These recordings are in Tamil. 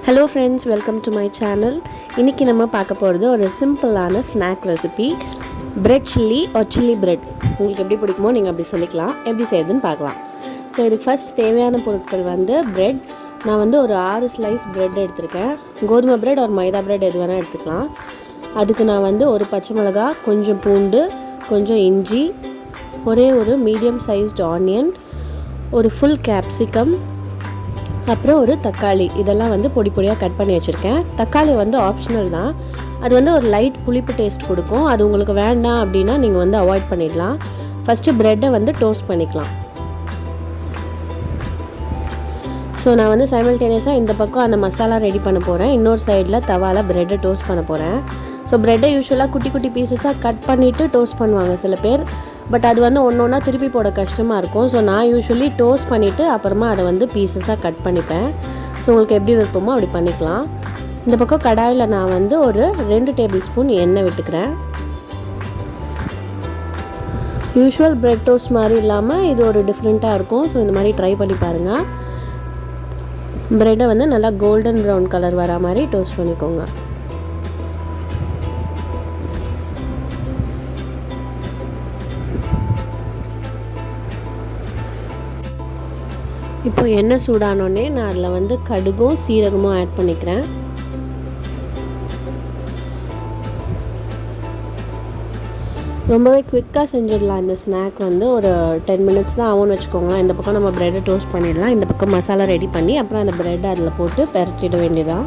Hello friends, welcome to my channel. இன்னைக்கு நம்ம பார்க்க போறது ஒரு சிம்பிளான snack recipe bread chilli or chilli bread. உங்களுக்கு எப்படி பிடிக்குமோ நீங்க அப்படி சொல்லிக்கலாம். எப்படி செய்யறதுன்னு பார்க்கலாம். சோ இதுக்கு ஃபர்ஸ்ட் தேவையான பொருட்கள் வந்து bread. நான் வந்து ஒரு 6 ஸ்லைஸ் bread எடுத்துர்க்கேன். கோதுமை bread or மைதா bread எது வேணா எடுத்துக்கலாம். அதுக்கு நான் வந்து ஒரு பச்சை மிளகாய், கொஞ்சம் பூண்டு, கொஞ்சம் இஞ்சி, ஒரே ஒரு மீடியம் சைஸ்ட் ஆனியன், ஒரு full capsicum, அப்புறம் ஒரு தக்காளி இதெல்லாம் வந்து பொடி பொடியாக கட் பண்ணி வச்சுருக்கேன். தக்காளி வந்து ஆப்ஷனல் தான். அது வந்து ஒரு லைட் புளிப்பு டேஸ்ட் கொடுக்கும். அது உங்களுக்கு வேண்டாம் அப்படின்னா நீங்கள் வந்து அவாய்ட் பண்ணிடலாம். ஃபஸ்ட்டு ப்ரெட்டை வந்து டோஸ்ட் பண்ணிக்கலாம். ஸோ நான் வந்து சைமல்டேனியஸாக இந்த பக்கம் அந்த மசாலா ரெடி பண்ண போகிறேன். இன்னொரு சைடில் தவாவில் ப்ரெட்டை டோஸ்ட் பண்ண போகிறேன். ஸோ ப்ரெட்டை யூஸ்வலாக குட்டி குட்டி பீசஸாக கட் பண்ணிவிட்டு டோஸ்ட் பண்ணுவாங்க சில பேர். பட் அது வந்து ஒன்று ஒன்றா திருப்பி போட கஷ்டமாக இருக்கும். ஸோ நான் யூஸ்வலி டோஸ்ட் பண்ணிவிட்டு அப்புறமா அதை வந்து பீசஸாக கட் பண்ணிப்பேன். ஸோ உங்களுக்கு எப்படி விருப்பமோ அப்படி பண்ணிக்கலாம். இந்த பக்கம் கடாயில் நான் வந்து ஒரு 2 டேபிள் ஸ்பூன் எண்ணெய் விட்டுக்கிறேன். யூஸ்வல் பிரெட் டோஸ்ட் மாதிரி இல்லாமல் இது ஒரு டிஃப்ரெண்ட்டாக இருக்கும். ஸோ இந்த மாதிரி ட்ரை பண்ணி பாருங்கள். ப்ரெட்டை வந்து நல்லா கோல்டன் ப்ரௌன் கலர் வர மாதிரி டோஸ்ட் பண்ணிக்கோங்க. இப்போ எண்ணெய் சூடானோடனே நான் அதில் வந்து கடுகும் சீரகமும் ஆட் பண்ணிக்கிறேன். ரொம்பவே குவிக்காக செஞ்சிடலாம். இந்த ஸ்நாக் வந்து ஒரு 10 மினிட்ஸ் தான் ஆகும்னு வச்சுக்கோங்களேன். இந்த பக்கம் நம்ம ப்ரெட்டை டோஸ்ட் பண்ணிடலாம். இந்த பக்கம் மசாலா ரெடி பண்ணி அப்புறம் அந்த ப்ரெட்டை அதில் போட்டு பெரட்டிட வேண்டியதான்.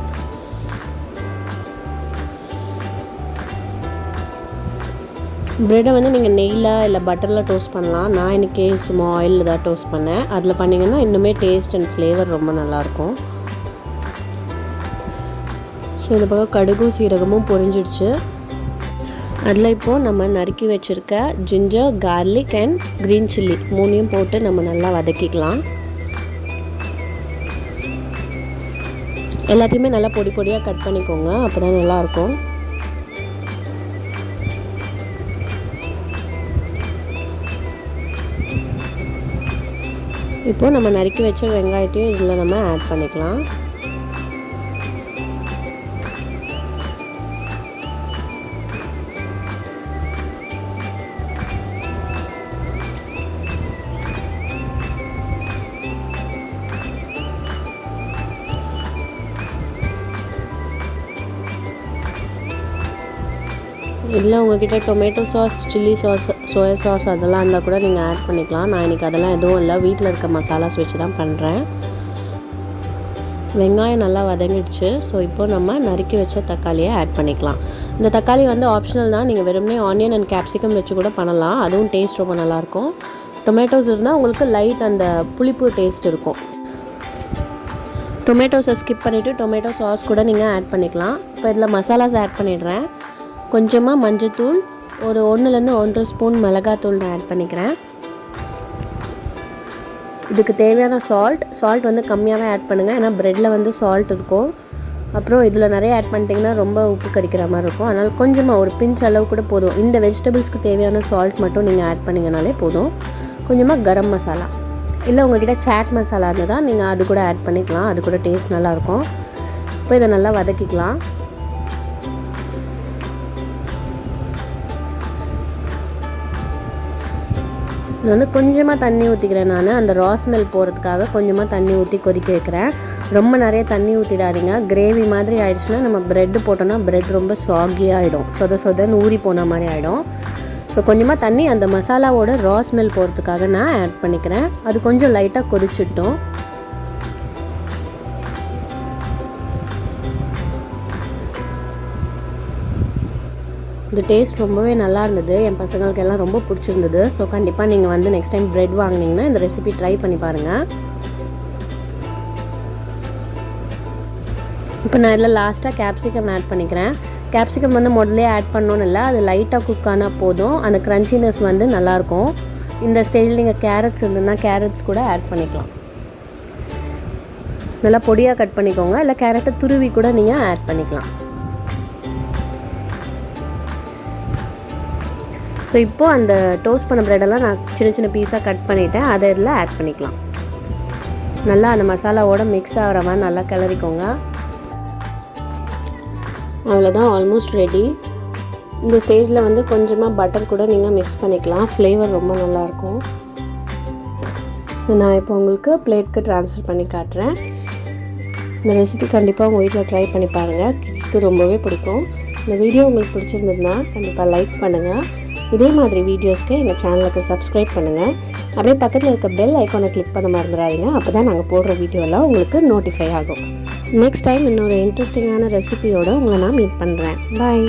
ப்ரெட்டை வந்து நீங்கள் நெய்யில் இல்லை பட்டரில் டோஸ்ட் பண்ணலாம். நான் இன்றைக்கி சும்மா ஆயிலில் தான் டோஸ்ட் பண்ணேன். அதில் பண்ணிங்கன்னா இன்னுமே டேஸ்ட் அண்ட் ஃப்ளேவர் ரொம்ப நல்லாயிருக்கும். ஸோ இந்த பக்கம் கடுகும் சீரகமும் பொரிஞ்சிடுச்சு. அதில் இப்போது நம்ம நறுக்கி வச்சுருக்க ginger, garlic and green chilli 3ஐயும் போட்டு நம்ம நல்லா வதக்கிக்கலாம். எல்லாத்தையுமே நல்லா பொடி பொடியாக கட் பண்ணிக்கோங்க, அப்போ தான் நல்லாயிருக்கும். இப்போ நம்ம நறுக்கி வச்ச வெங்காயத்தையும் இதில் நம்ம ஆட் பண்ணிக்கலாம். இல்லை உங்கள்கிட்ட tomato sauce, chilli sauce, soya sauce அதெல்லாம் இருந்தால் கூட நீங்கள் ஆட் பண்ணிக்கலாம். நான் இன்றைக்கி அதெல்லாம் எதுவும் இல்லை, வீட்டில் இருக்க மசாலாஸ் வச்சு தான் பண்ணுறேன். வெங்காயம் நல்லா வதங்கிடுச்சு. ஸோ இப்போ நம்ம நறுக்கி வச்ச தக்காளியை ஆட் பண்ணிக்கலாம். இந்த தக்காளி வந்து ஆப்ஷனல் தான். நீங்கள் வெறுமனே ஆனியன் அண்ட் கேப்சிகம் வச்சு கூட பண்ணலாம். அதுவும் டேஸ்ட் ரொம்ப நல்லாயிருக்கும். டொமேட்டோஸ் இருந்தால் உங்களுக்கு லைட் அந்த புளிப்பு டேஸ்ட் இருக்கும். டொமேட்டோஸை ஸ்கிப் பண்ணிவிட்டு டொமேட்டோ சாஸ் கூட நீங்கள் ஆட் பண்ணிக்கலாம். இப்போ இதில் மசாலாஸ் ஆட் பண்ணிடுறேன். கொஞ்சமாக மஞ்சத்தூள், ஒரு 1லேருந்து 1.5 ஸ்பூன் மிளகாத்தூள் நான் ஆட் பண்ணிக்கிறேன். இதுக்கு தேவையான சால்ட் வந்து கம்மியாகவே ஆட் பண்ணுங்கள், ஏன்னா ப்ரெட்டில் வந்து சால்ட் இருக்கும். அப்புறம் இதில் நிறைய ஆட் பண்ணிட்டிங்கன்னா ரொம்ப உப்பு கறிக்கிற மாதிரி இருக்கும். அதனால் கொஞ்சமாக ஒரு பிஞ்ச் அளவு கூட போதும். இந்த வெஜிடபிள்ஸ்க்கு தேவையான சால்ட் மட்டும் நீங்கள் ஆட் பண்ணிங்கனாலே போதும். கொஞ்சமாக கரம் மசாலா, இல்லை உங்கள்கிட்ட சாட் மசாலா இருந்தால் நீங்கள் அது கூட ஆட் பண்ணிக்கலாம். அது கூட டேஸ்ட் நல்லாயிருக்கும். இப்போ இதை நல்லா வதக்கிக்கலாம். இது வந்து கொஞ்சமாக தண்ணி ஊற்றிக்கிறேன். நான் அந்த ரா ஸ்மெல் போகிறதுக்காக கொஞ்சமாக தண்ணி ஊற்றி கொதிக்க வைக்கிறேன். ரொம்ப நிறைய தண்ணி ஊற்றிடாதீங்க. கிரேவி மாதிரி ஆகிடுச்சுன்னா நம்ம ப்ரெட்டு போட்டோன்னா ப்ரெட் ரொம்ப சாகியாகிடும், சொதன்னு ஊறி போன மாதிரி ஆகிடும். ஸோ கொஞ்சமாக தண்ணி அந்த மசாலாவோட ரா ஸ்மெல் போகிறதுக்காக நான் ஆட் பண்ணிக்கிறேன். அது கொஞ்சம் லைட்டாக கொதிச்சிட்டோம். இந்த டேஸ்ட் ரொம்பவே நல்லா இருந்தது. என் பசங்களுக்கு எல்லாம் ரொம்ப பிடிச்சிருந்தது. ஸோ கண்டிப்பாக நீங்கள் வந்து நெக்ஸ்ட் டைம் ப்ரெட் வாங்கினீங்கன்னா இந்த ரெசிபி ட்ரை பண்ணி பாருங்கள். இப்போ நான் இதில் லாஸ்ட்டாக கேப்சிகம் ஆட் பண்ணிக்கிறேன். கேப்சிகம் வந்து முதல்ல ஆட் பண்ணணும்னு இல்லை, அது லைட்டாக குக் ஆனால் போதும். அந்த க்ரன்ச்சினஸ் வந்து நல்லாயிருக்கும். இந்த ஸ்டைலில் நீங்கள் கேரட்ஸ் இருந்ததுன்னா கேரட்ஸ் கூட ஆட் பண்ணிக்கலாம். நல்லா பொடியாக கட் பண்ணிக்கோங்க, இல்லை கேரட்டை துருவி கூட நீங்கள் ஆட் பண்ணிக்கலாம். ஸோ இப்போது அந்த டோஸ்ட் பண்ண ப்ரெட்டெல்லாம் நான் சின்ன சின்ன பீஸாக கட் பண்ணிவிட்டேன். அதை இதில் ஆட் பண்ணிக்கலாம். நல்லா அந்த மசாலாவோட மிக்ஸ் ஆகிற மாதிரி நல்லா கிளறிக்கோங்க. அவ்வளோதான், ஆல்மோஸ்ட் ரெடி. இந்த ஸ்டேஜில் வந்து கொஞ்சமாக பட்டர் கூட நீங்கள் மிக்ஸ் பண்ணிக்கலாம், ஃப்ளேவர் ரொம்ப நல்லாயிருக்கும். நான் இப்போ உங்களுக்கு பிளேட்க்கு ட்ரான்ஸ்ஃபர் பண்ணி காட்டுறேன். இந்த ரெசிபி கண்டிப்பாக உங்கள் வீட்டில் ட்ரை பண்ணி பாருங்கள், கிட்ஸ்க்கு ரொம்பவே பிடிக்கும். இந்த வீடியோ உங்களுக்கு பிடிச்சிருந்ததுன்னா கண்டிப்பாக லைக் பண்ணுங்கள். இதே மாதிரி வீடியோஸ்க்கு எங்கள் சேனலுக்கு சப்ஸ்கிரைப் பண்ணுங்கள். அப்படியே பக்கத்தில் இருக்க பெல் ஐக்கானை கிளிக் பண்ண மறந்துடாதீங்க. அப்போ தான் நாங்கள் போடுற வீடியோலாம் உங்களுக்கு நோட்டிஃபை ஆகும். நெக்ஸ்ட் டைம் இன்னொரு இன்ட்ரெஸ்டிங்கான ரெசிபியோடு உங்களை நான் மீட் பண்ணுறேன். பாய்.